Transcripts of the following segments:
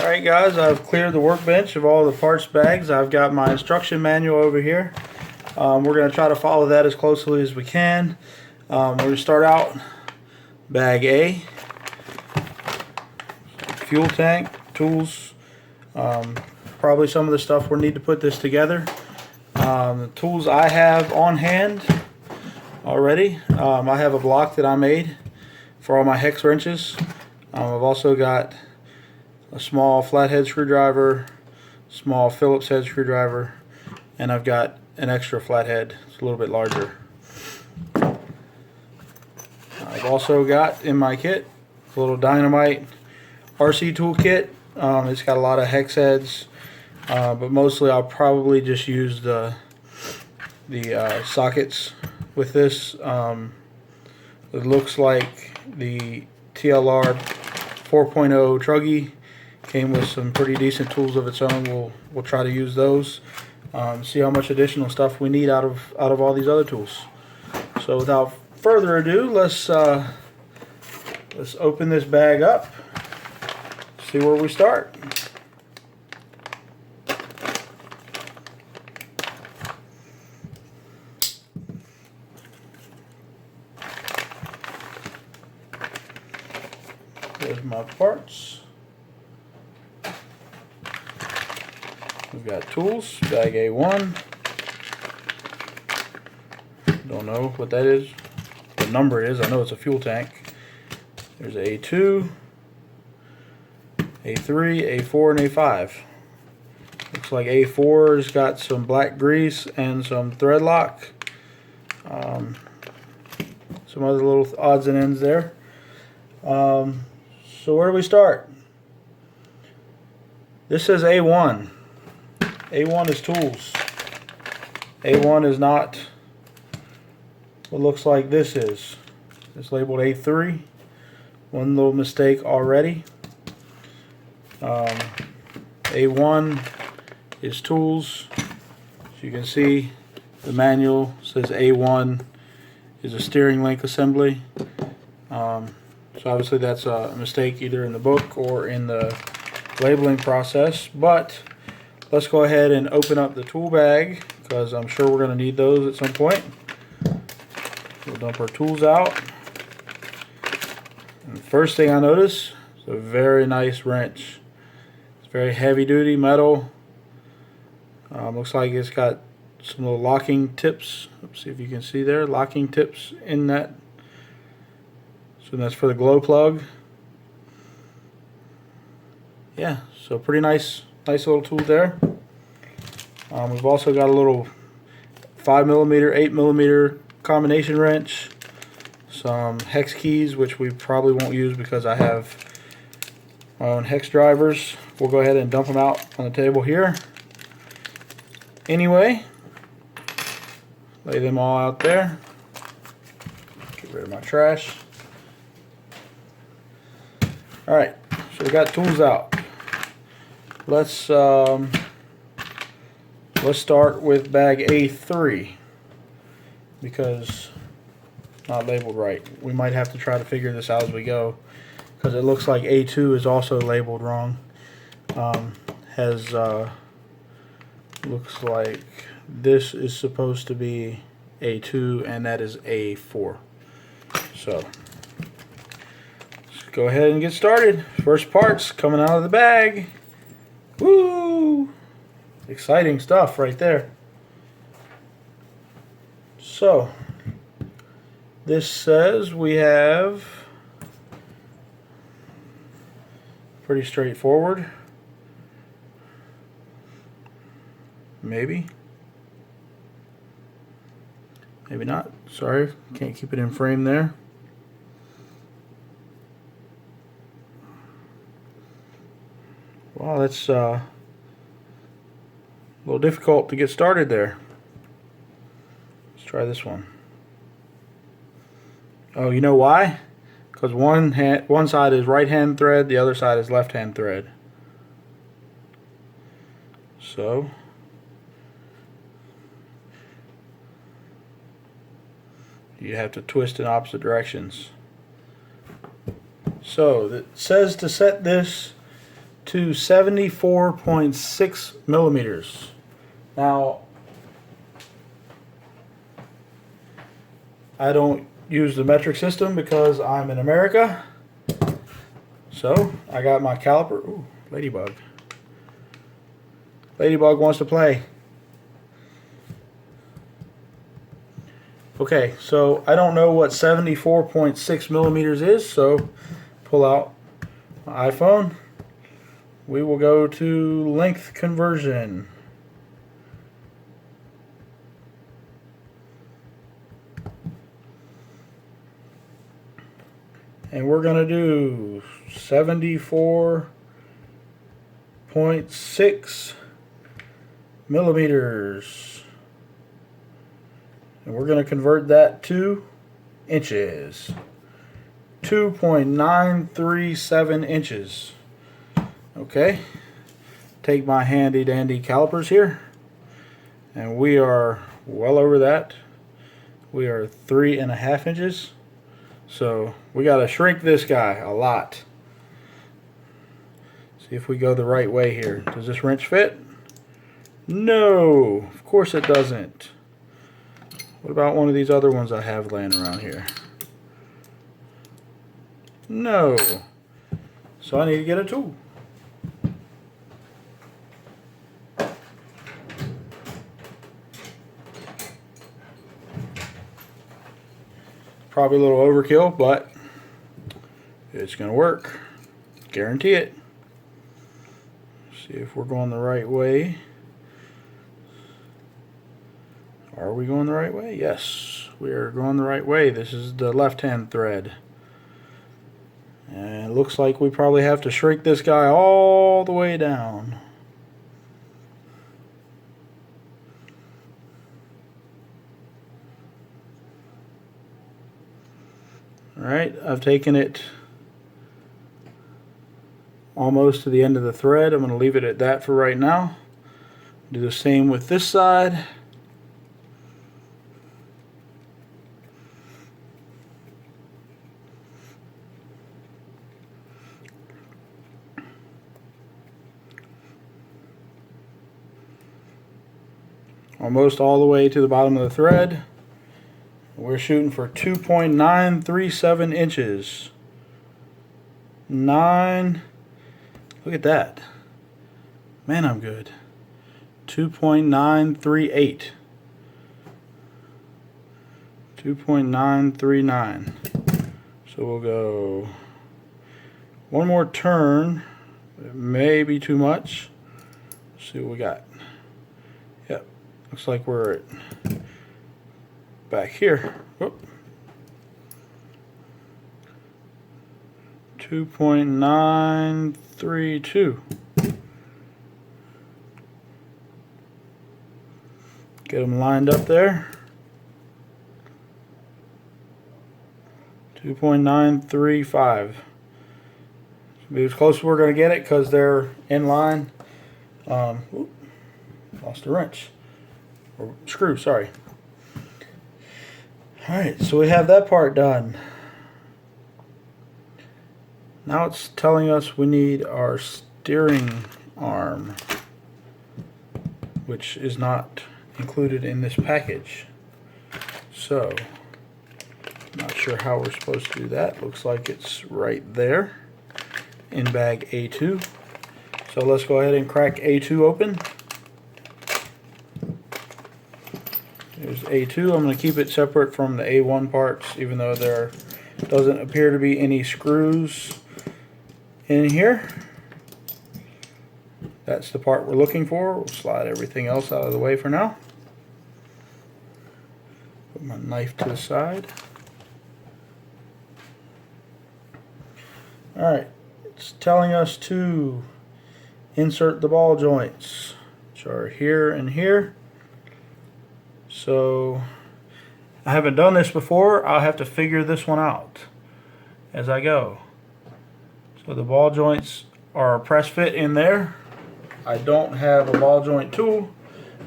Alright guys, I've cleared the workbench of all the parts bags. I've got my instruction manual over here. We're going to try to follow that as closely as we can. We're going to start out bag A, fuel tank, tools, probably some of the stuff we'll need to put this together. The tools I have on hand already, I have a block that I made for all my hex wrenches. I've also got a small flathead screwdriver, small Phillips head screwdriver, and I've got an extra flathead. It's a little bit larger. I've also got in my kit a little dynamite RC tool kit. It's got a lot of hex heads, but mostly I'll probably just use the sockets with this. It looks like the TLR 4.0 Truggy came with some pretty decent tools of its own. We'll try to use those. See how much additional stuff we need out of all these other tools. So without further ado, let's open this bag up. See where we start. There's my parts. We've got tools, bag A1. Don't know what that is, what number it is. I know it's a fuel tank. There's A2, A3, A4, and A5. Looks like A4's got some black grease and some thread lock. Some other little odds and ends there. So where do we start? This says A1. A1 is tools. A1 is not what looks like this is. It's labeled A3. One little mistake already. A1 is tools. As you can see, the manual says A1 is a steering link assembly. So obviously that's a mistake either in the book or in the labeling process. But let's go ahead and open up the tool bag, because I'm sure we're going to need those at some point. We'll dump our tools out. And the first thing I notice is a very nice wrench. It's very heavy duty metal. Looks like it's got some little locking tips. Let's see if you can see there, locking tips in that. So that's for the glow plug. Yeah, so pretty nice little tool there. We've also got a little 5mm, 8mm combination wrench, some hex keys, which we probably won't use because I have my own hex drivers. We'll go ahead and dump them out on the table here. Anyway, lay them all out there. Get rid of my trash. Alright, so we got tools out. Let's start with bag A3, because it's not labeled right. We might have to try to figure this out as we go, because it looks like A2 is also labeled wrong. Looks like this is supposed to be A2 and that is A4. So let's go ahead and get started. First parts coming out of the bag. Woo! Exciting stuff right there. So this says we have, pretty straightforward. Maybe not. Sorry, can't keep it in frame there. Wow, that's a little difficult to get started there. Let's try this one. Oh, you know why? Because one side is right hand thread, the other side is left hand thread. So you have to twist in opposite directions. So it says to set this to 74.6 millimeters. Now, I don't use the metric system because I'm in America. So I got my caliper. Ooh, ladybug. Ladybug wants to play. Okay, so I don't know what 74.6 millimeters is, so pull out my iPhone. We will go to length conversion. And we're going to do 74.6 millimeters. And we're going to convert that to inches. 2.937 inches. Okay. Take my handy dandy calipers here. And we are well over that. We are 3.5 inches. So we got to shrink this guy a lot. See if we go the right way here. Does this wrench fit? No, of course it doesn't. What about one of these other ones I have laying around here? No. So I need to get a tool. Probably a little overkill, but it's going to work. Guarantee it. See if we're going the right way. Are we going the right way? Yes, we are going the right way. This is the left-hand thread. And it looks like we probably have to shrink this guy all the way down. Alright, I've taken it almost to the end of the thread. I'm going to leave it at that for right now. Do the same with this side. Almost all the way to the bottom of the thread. We're shooting for 2.937 inches. Look at that. Man, I'm good. 2.938. 2.939. So we'll go one more turn. It may be too much. Let's see what we got. Yep. Looks like we're at back here. Whoop. 2.932. Get them lined up there. 2.935. Be as close as we're going to get it because they're in line. Lost a wrench. Or screw, sorry. Alright, so we have that part done. Now it's telling us we need our steering arm, which is not included in this package. So, not sure how we're supposed to do that. Looks like it's right there in bag A2. So let's go ahead and crack A2 open. There's A2. I'm going to keep it separate from the A1 parts, even though there doesn't appear to be any screws in here. That's the part we're looking for. We'll slide everything else out of the way for now. Put my knife to the side. Alright, it's telling us to insert the ball joints, which are here and here. So I haven't done this before. I'll have to figure this one out as I go. So the ball joints are press fit in there. I don't have a ball joint tool.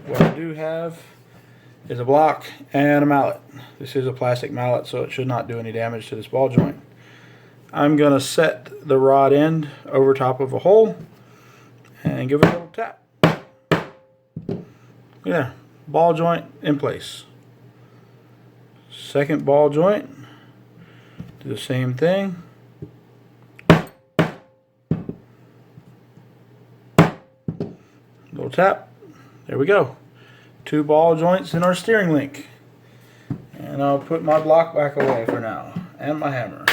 What I do have is a block and a mallet. This is a plastic mallet, so it should not do any damage to this ball joint. I'm going to set the rod end over top of a hole and give it a little tap. Yeah, ball joint in place. Second ball joint, do the same thing. Little tap. There we go. 2 ball joints in our steering link. And I'll put my block back away for now, and my hammer.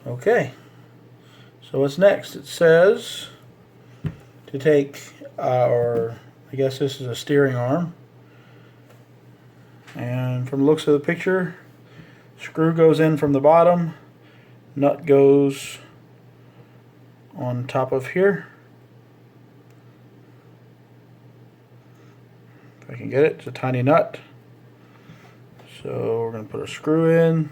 Okay, so what's next? It says to take our, I guess this is a steering arm, and from the looks of the picture, screw goes in from the bottom, nut goes on top of here. If I can get it, it's a tiny nut. So we're going to put a screw in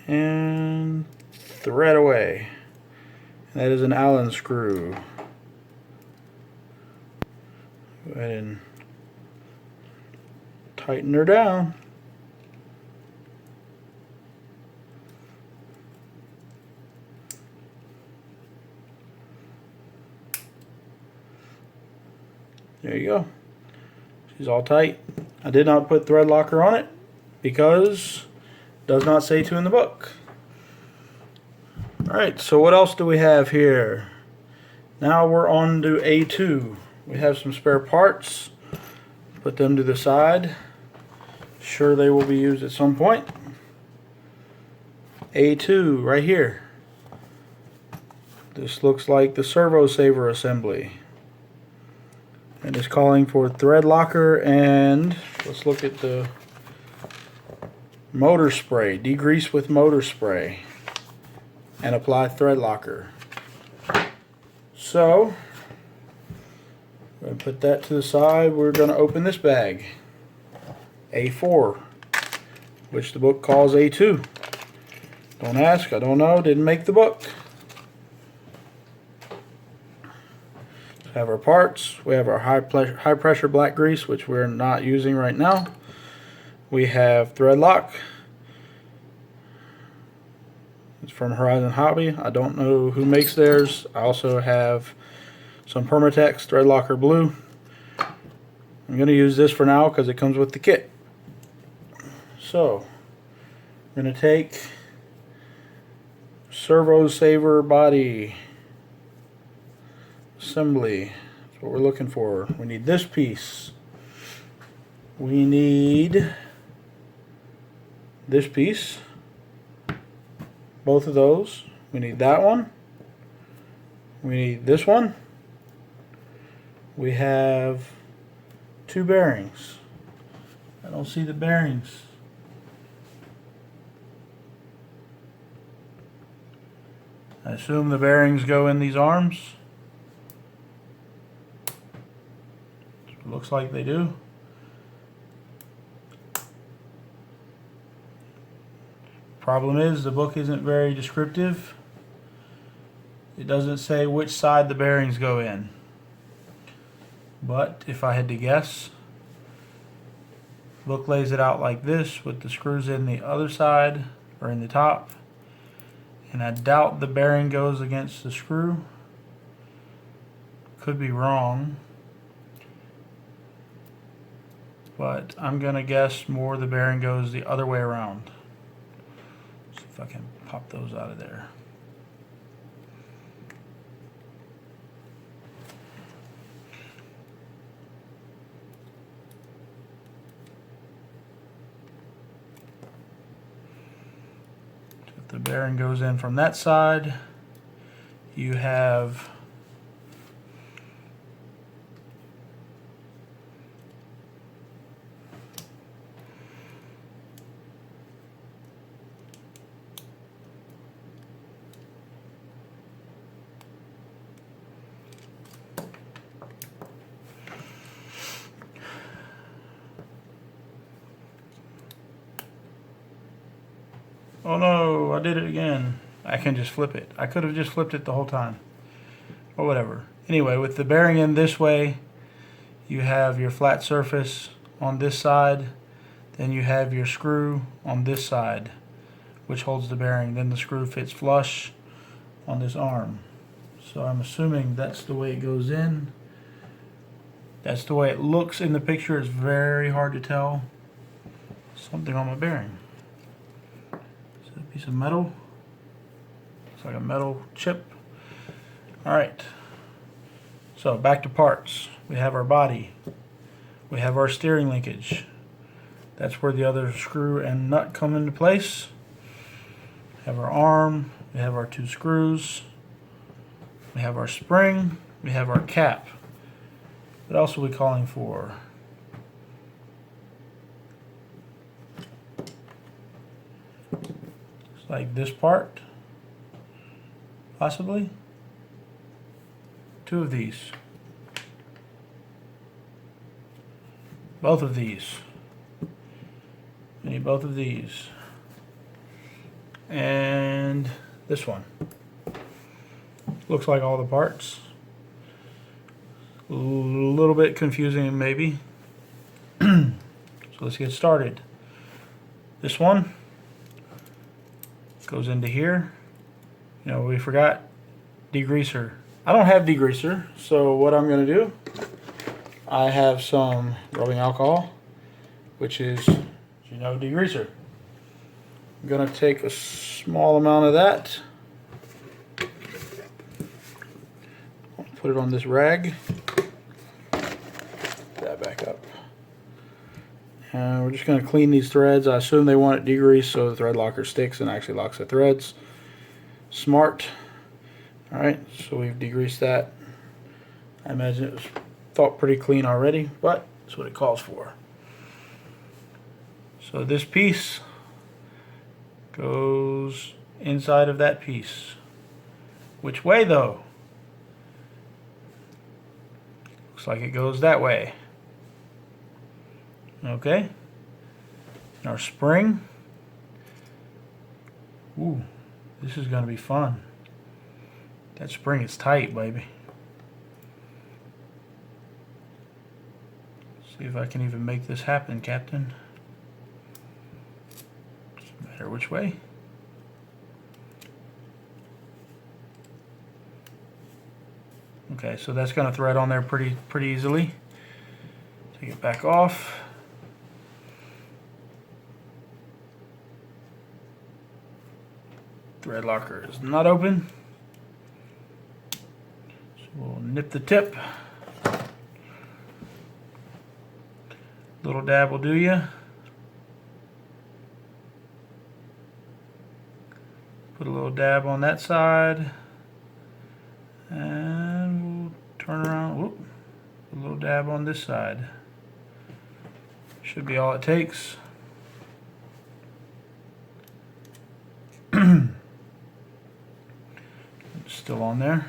and thread away. And that is an Allen screw. Go ahead and tighten her down. There you go. She's all tight. I did not put thread locker on it because it does not say to in the book. Alright, so what else do we have here? Now we're on to A2. We have some spare parts. Put them to the side. Sure they will be used at some point. A2 right here. This looks like the servo saver assembly. And it's calling for thread locker, and let's look at the motor spray. Degrease with motor spray and apply thread locker. So we're going to put that to the side. We're going to open this bag, A4, which the book calls A2. Don't ask, I don't know, didn't make the book. Have our parts. We have our high pressure black grease, which we're not using right now. We have thread lock. It's from Horizon Hobby. I don't know who makes theirs. I also have some Permatex thread locker blue. I'm going to use this for now because it comes with the kit. So I'm going to take servo saver body assembly. That's what we're looking for. We need this piece. We need this piece. Both of those. We need that one. We need this one. We have 2 bearings. I don't see the bearings. I assume the bearings go in these arms. Looks like they do. Problem is, the book isn't very descriptive. It doesn't say which side the bearings go in. But if I had to guess, the book lays it out like this with the screws in the other side or in the top. And I doubt the bearing goes against the screw. Could be wrong. But I'm going to guess more the bearing goes the other way around. See if I can pop those out of there. So if the bearing goes in from that side, you have oh no, I did it again. I can just flip it. I could have just flipped it the whole time. Or whatever. Anyway, with the bearing in this way, you have your flat surface on this side. Then you have your screw on this side. which holds the bearing. Then the screw fits flush on this arm. So I'm assuming that's the way it goes in. That's the way it looks in the picture. It's very hard to tell. Something on my bearing. Is it a piece of metal? It's like a metal chip. Alright. So back to parts. We have our body. We have our steering linkage. That's where the other screw and nut come into place. We have our arm. We have our 2 screws. We have our spring. We have our cap. What else are we calling for? It's like this part. Possibly. 2 of these. Both of these. We need both of these. And this one. Looks like all the parts. A little bit confusing maybe. So let's get started. This one goes into here. You know, we forgot degreaser. I don't have degreaser, so what I'm going to do, I have some rubbing alcohol, which is, you know, degreaser. I'm going to take a small amount of that, put it on this rag, put that back up, and we're just going to clean these threads. I assume they want it degreased so the thread locker sticks and actually locks the threads. Smart. Alright, so we've degreased that. I imagine it was felt pretty clean already, but that's what it calls for. So this piece goes inside of that piece. Which way though? Looks like it goes that way. Okay. Our spring. Ooh, this is going to be fun. That spring is tight, baby. See if I can even make this happen, Captain. Doesn't matter which way. Okay, so that's going to thread on there pretty easily. Take it back off. Thread locker is not open. We'll nip the tip. Little dab will do you. Put a little dab on that side. And we'll turn around. Whoop. A little dab on this side. Should be all it takes. Still on there.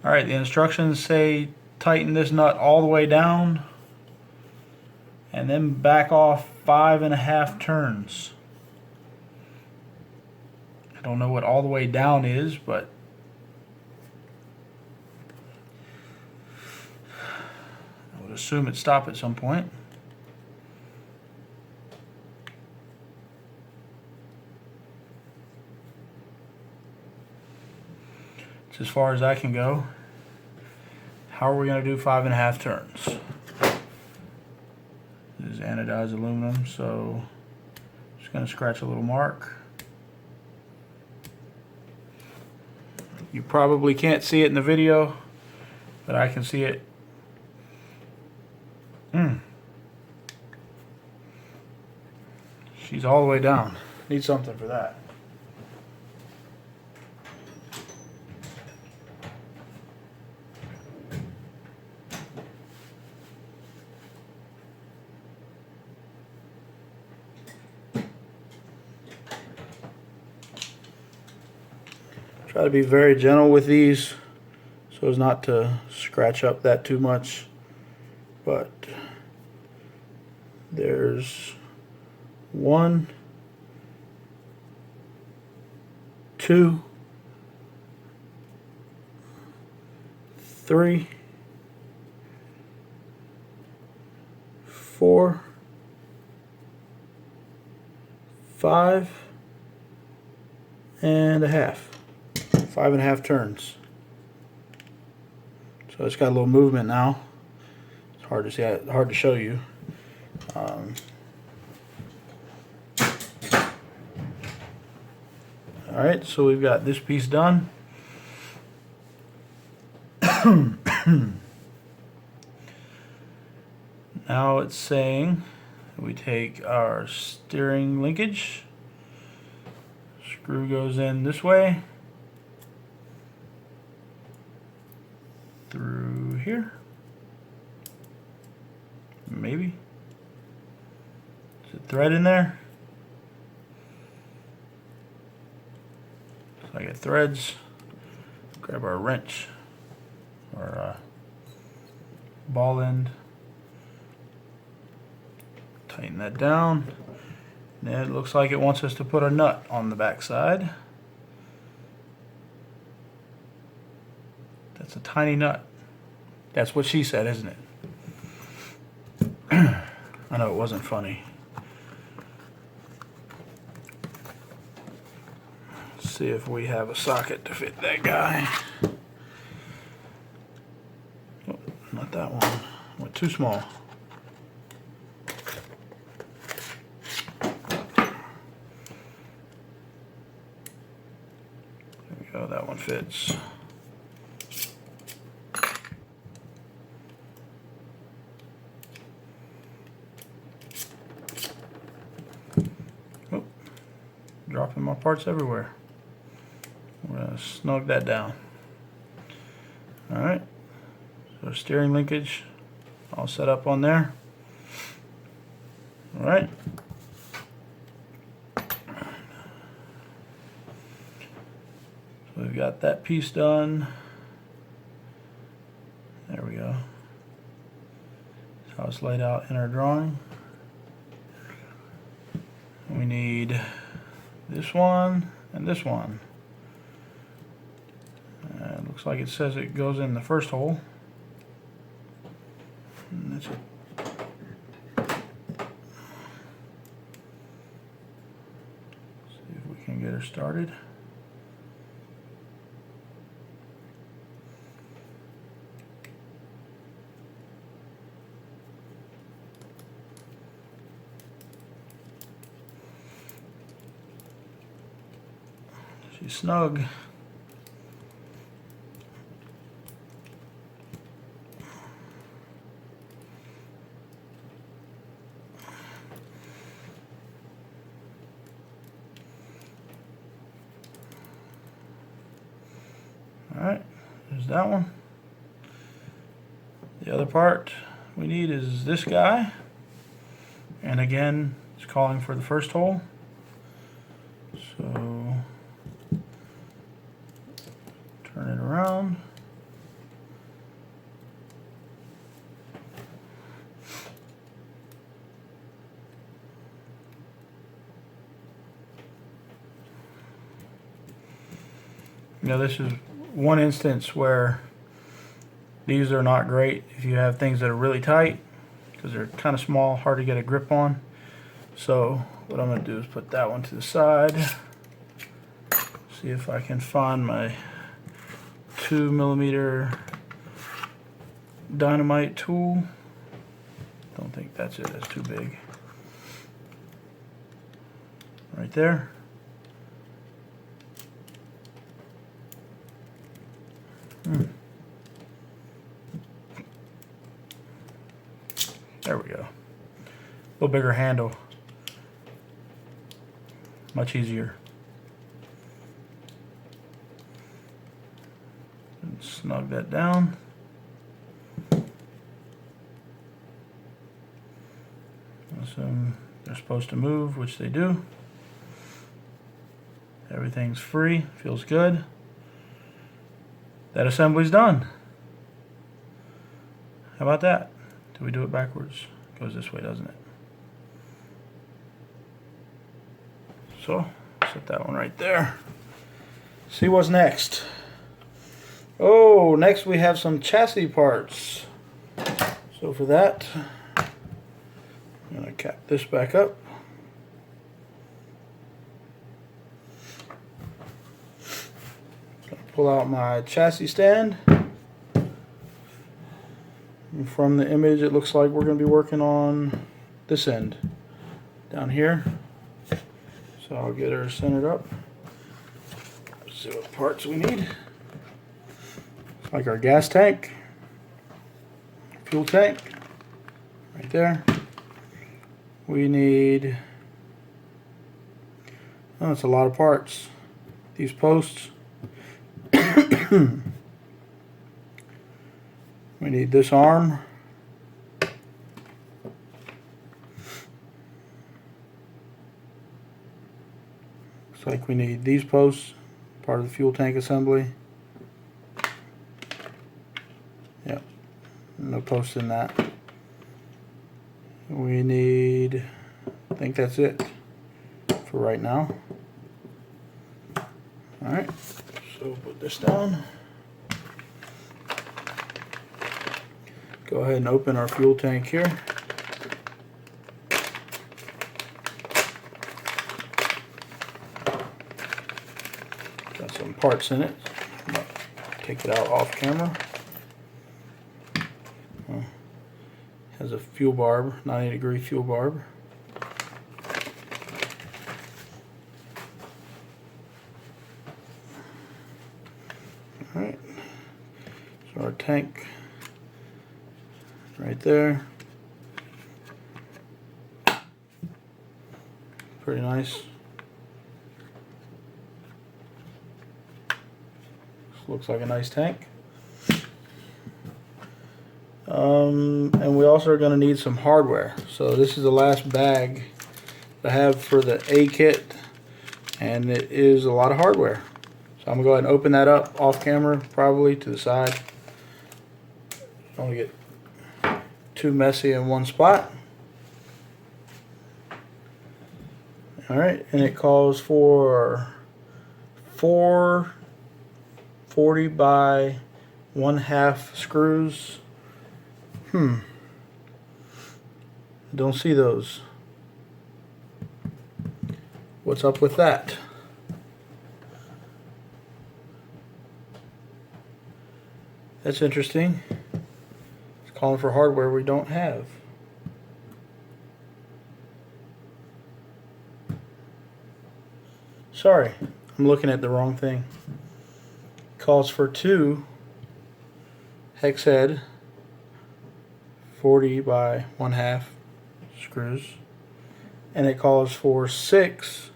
Alright, the instructions say tighten this nut all the way down and then back off 5.5 turns. I don't know what all the way down is, but I would assume it'd stop at some point. It's as far as I can go. How are we going to do 5.5 turns? This is anodized aluminum, so just going to scratch a little mark. You probably can't see it in the video, but I can see it. She's all the way down. Need something for that. Try to be very gentle with these so as not to scratch up that too much. but there's 1, 2, 3, 4, 5 and a half. 5.5 turns. So it's got a little movement now. It's hard to see, hard to show you. Alright, so we've got this piece done. Now it's saying we take our steering linkage, screw goes in this way, through here, maybe. Is it thread in there? So I get threads, grab our wrench or ball end, tighten that down. And it looks like it wants us to put a nut on the back side. That's a tiny nut. That's what she said, isn't it? I know it wasn't funny. Let's see if we have a socket to fit that guy. Oh, not that one. Went too small. There we go, that one fits. Oh, dropping my parts everywhere. I'm going to snug that down. Alright, so steering linkage all set up on there. Alright. So we've got that piece done. There we go. That's how it's laid out in our drawing. We need this one and this one. Looks like it says it goes in the first hole. And that's it. See if we can get her started. She's snug. Alright, there's that one. The other part we need is this guy. And again, it's calling for the first hole. So, turn it around. Now this is one instance where these are not great if you have things that are really tight, because they're kind of small, hard to get a grip on. So what I'm going to do is put that one to the side. See if I can find my 2mm dynamite tool. Don't think that's it, that's too big. Right there. There we go. A little bigger handle. Much easier. And snug that down. Assume they're supposed to move, which they do. Everything's free, feels good. That assembly's done. How about that? Do we do it backwards? It goes this way, doesn't it? So, set that one right there. See what's next. Oh, next we have some chassis parts. So for that, I'm going to cap this back up. Pull out my chassis stand. And from the image, it looks like we're going to be working on this end down here. So I'll get her centered up. Let's see what parts we need. Like our gas tank, fuel tank, right there. We need, oh, it's a lot of parts. These posts. We need this arm. Looks like we need these posts, part of the fuel tank assembly. Yep, no posts in that. We need, I think that's it for right now. Alright, so put this down. Go ahead and open our fuel tank here. Got some parts in it. I'm gonna take it out off camera. Has a fuel barb, 90-degree fuel barb. Alright, so our tank right there. Pretty nice. Looks like a nice tank. And we also are going to need some hardware. So this is the last bag I have for the A kit, and it is a lot of hardware. So I'm going to go ahead and open that up off camera, probably to the side. Don't want to get too messy in one spot. Alright, and it calls for 4 40 by 1/2 screws. Don't see those. What's up with that? That's interesting. It's calling for hardware we don't have. Sorry, I'm looking at the wrong thing. Calls for 2 hex head 40 by 1/2 screws, and it calls for 6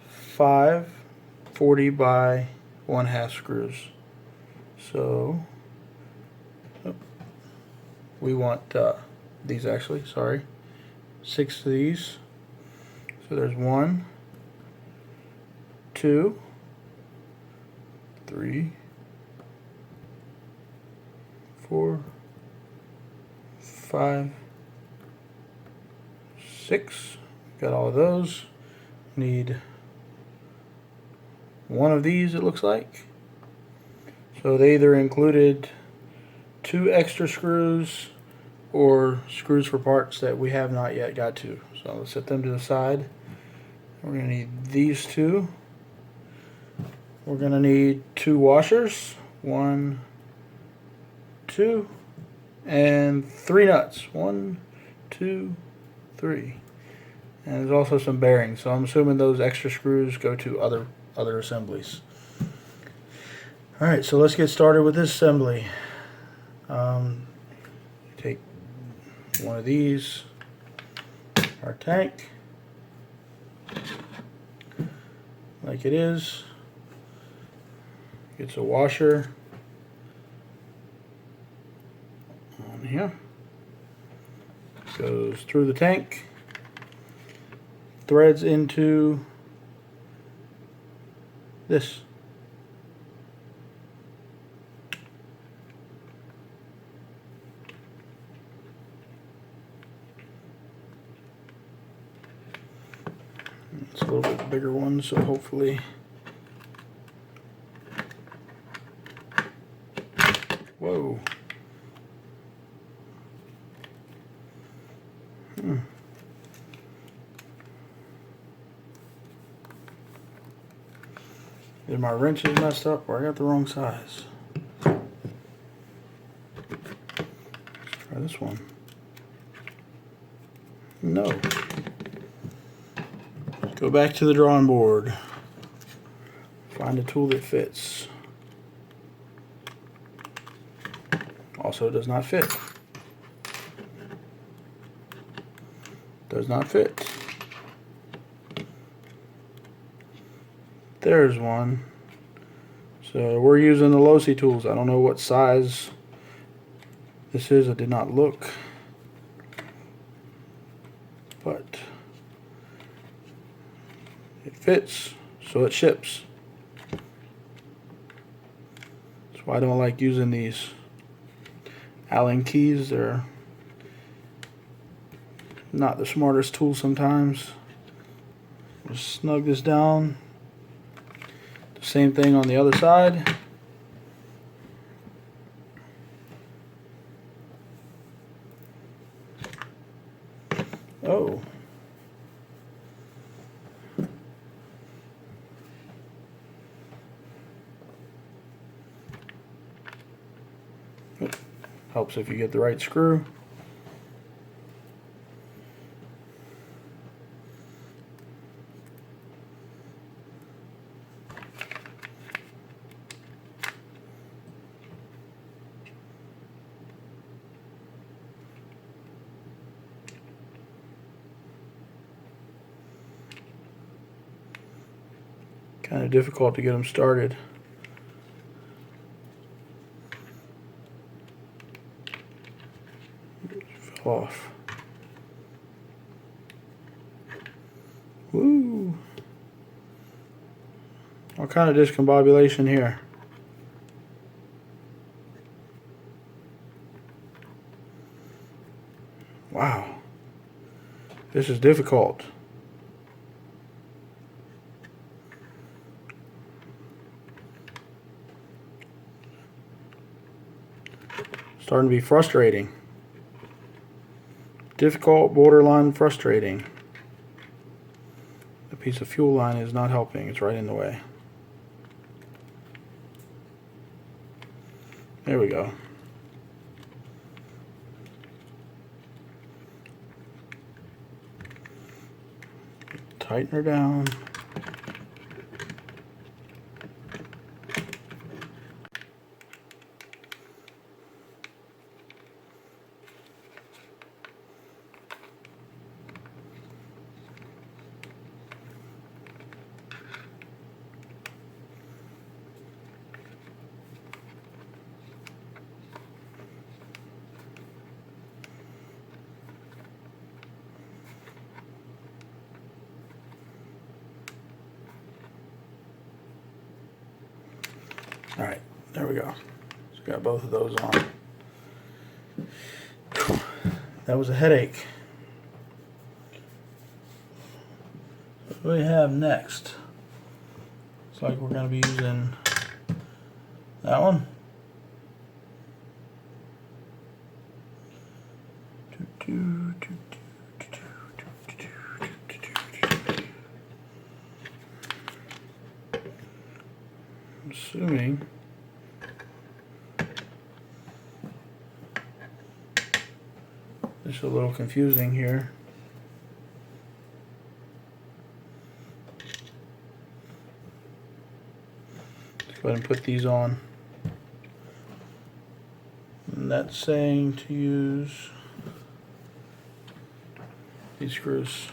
5 40 by 1/2 screws. So we want these, actually, sorry, 6 of these. So there's 1 2 3 4 5 6. Got all of those. Need 1 of these, it looks like. So they either included 2 extra screws or screws for parts that we have not yet got to. So let's set them to the side. We're going to need these 2. We're going to need 2 washers. 1 2 and 3 nuts. 1 2 3. And there's also some bearings, so I'm assuming those extra screws go to other assemblies. Alright, so let's get started with this assembly. Take one of these, our tank, like it is. Gets a washer on here. Goes through the tank, threads into this. little bit bigger one, so hopefully. Whoa. Either my wrench is messed up or I got the wrong size. Let's try this one. No. Go back to the drawing board. Find a tool that fits. Also does not fit. Does not fit. There's one. So we're using the Losi tools. I don't know what size this is. I did not look. But it fits, so it ships. That's why I don't like using these Allen keys. They're not the smartest tool sometimes. Just snug this down. The same thing on the other side. Oh. Helps if you get the right screw. Kind of difficult to get them started. Fell off. Woo! All kind of discombobulation here. Wow. This is difficult. Starting to be frustrating. Difficult, borderline frustrating. The piece of fuel line is not helping. It's right in the way. There we go. Tighten her down. All right, there we go. So got both of those on. That was a headache. What do we have next? Looks like we're going to be using that one. I'm assuming this is a little confusing here. Let's go ahead and put these on. And that's saying to use these screws.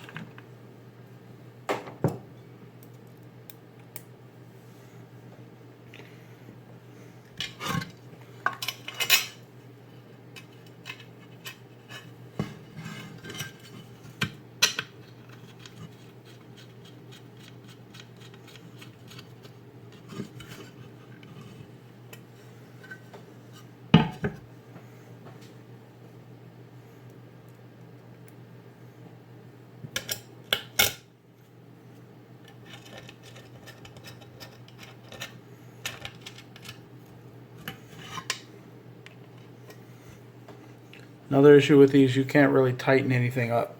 Another issue with these, you can't really tighten anything up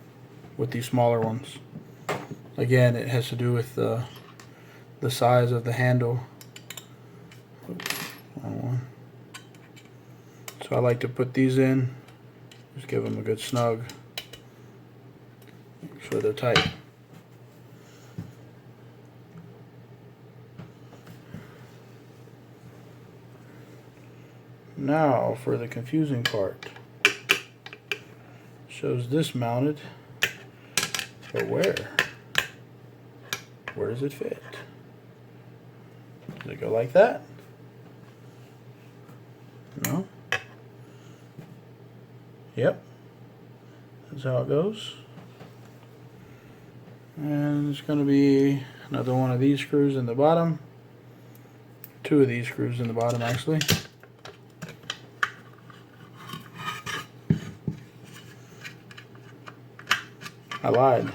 with these smaller ones. Again, it has to do with the size of the handle. So I like to put these in, just give them a good snug, make sure they're tight. Now for the confusing part. Shows this mounted, but where? Where does it fit? Does it go like that? No? Yep. That's how it goes. And it's going to be another one of these screws in the bottom. Two of these screws in the bottom, actually. I lied.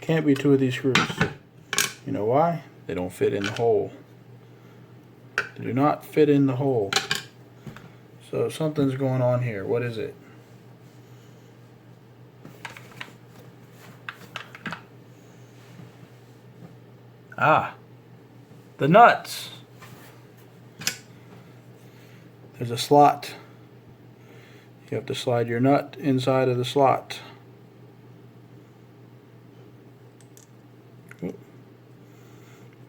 Can't be two of these screws. You know why? They don't fit in the hole. They do not fit in the hole. So something's going on here. What is it? Ah, the nuts. There's a slot. You have to slide your nut inside of the slot.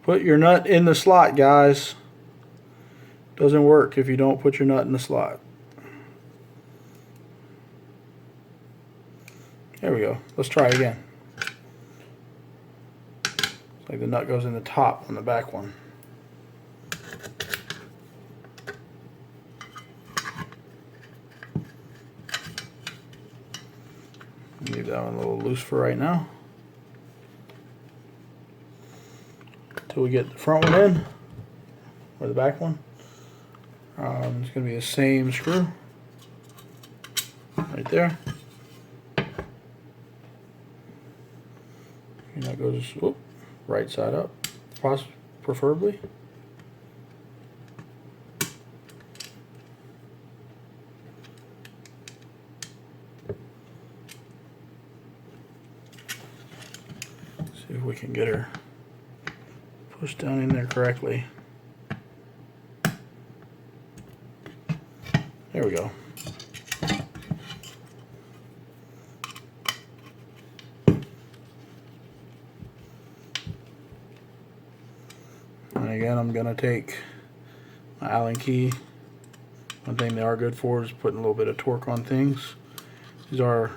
Put your nut in the slot, guys. Doesn't work if you don't put your nut in the slot. There we go. Let's try again. It's like the nut goes in the top on the back one. Leave that one a little loose for right now. Until we get the front one in, or the back one. It's going to be the same screw right there. And that goes whoop, right side up, preferably. See if we can get her pushed down in there correctly. There we go. And again, I'm going to take my Allen key. One thing they are good for is putting a little bit of torque on things. These are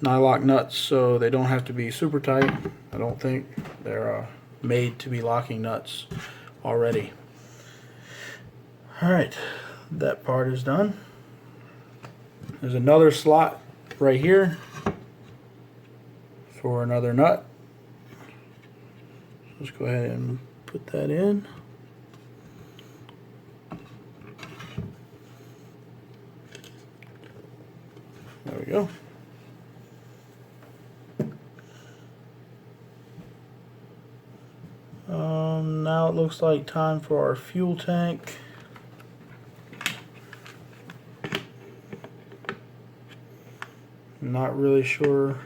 nylock nuts, so they don't have to be super tight. I don't think they're made to be locking nuts already. Alright, that part is done. There's another slot right here for another nut. Let's go ahead and put that in. There we go. Now it looks like time for our fuel tank. Not really sure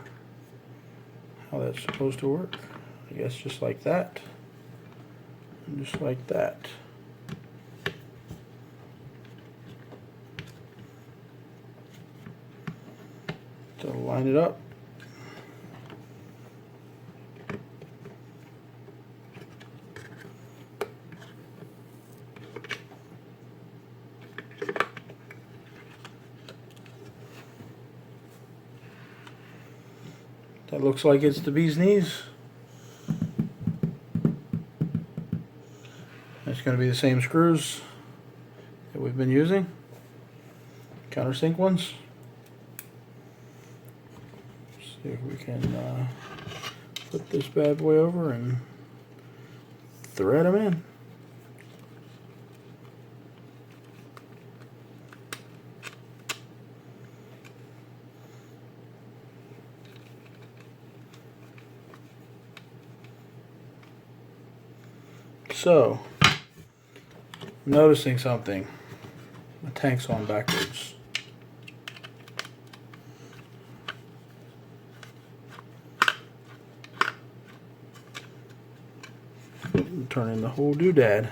how that's supposed to work. I guess just like that. And just like that. To line it up. That looks like it's the bee's knees. It's going to be the same screws that we've been using, countersink ones. See if we can flip this bad boy over and thread them in. So, I'm noticing something. The tank's on backwards. turning the whole doodad.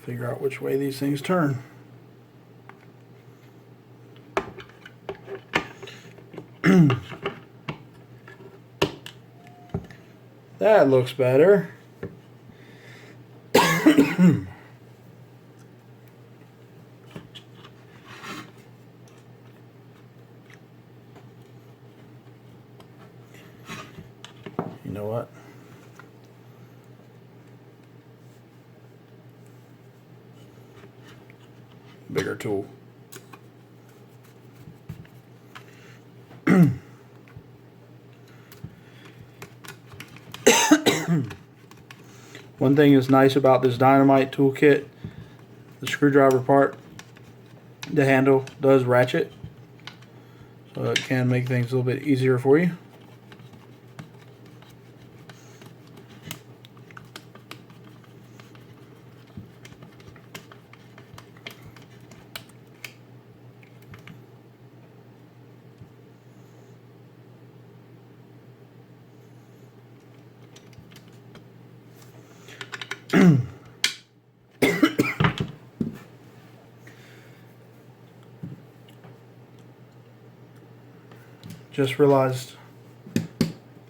Figure out which way these things turn. That looks better. You know what? Bigger tool. One thing that's nice about this dynamite toolkit, the screwdriver part, the handle does ratchet, so it can make things a little bit easier for you. Just realized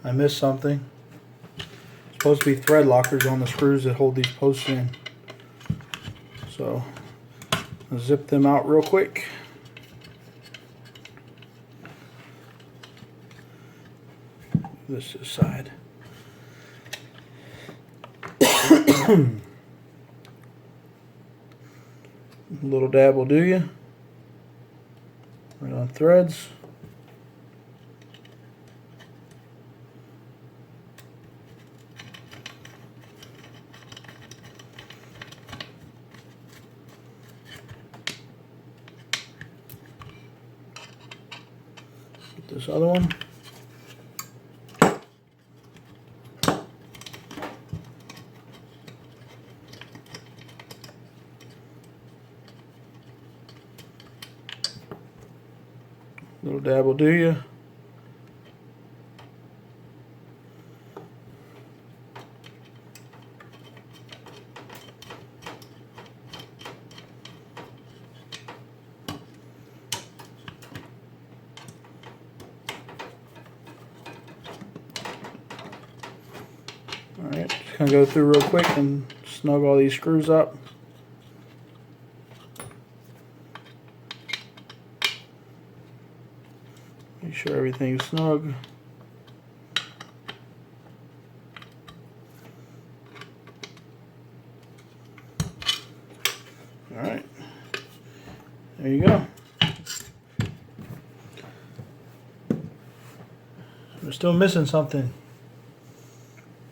I missed something. It's supposed to be thread lockers on the screws that hold these posts in. So I'll zip them out real quick. This side. A little dab will do you. Right on threads. Get this other one. Little dab will do you. Alright, just gonna go through real quick and snug all these screws up. Make sure everything's snug. Alright, there you go. We're still missing something.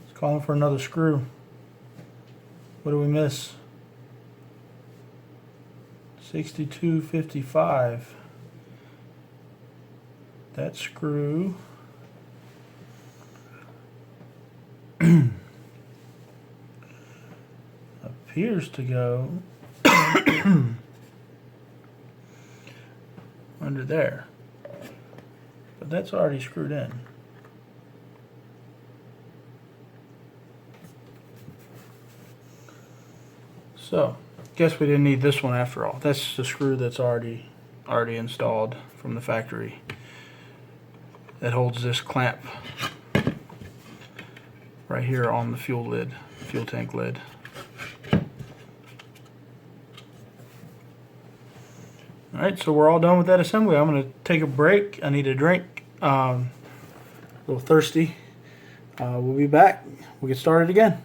It's calling for another screw. What do we miss? 6255. That screw appears to go under there, but that's already screwed in. So, guess we didn't need this one after all. That's the screw that's already installed from the factory. That holds this clamp right here on the fuel tank lid. Alright, so we're all done with that assembly. I'm going to take a break. I need a drink. A little thirsty. We'll be back. We'll get started again.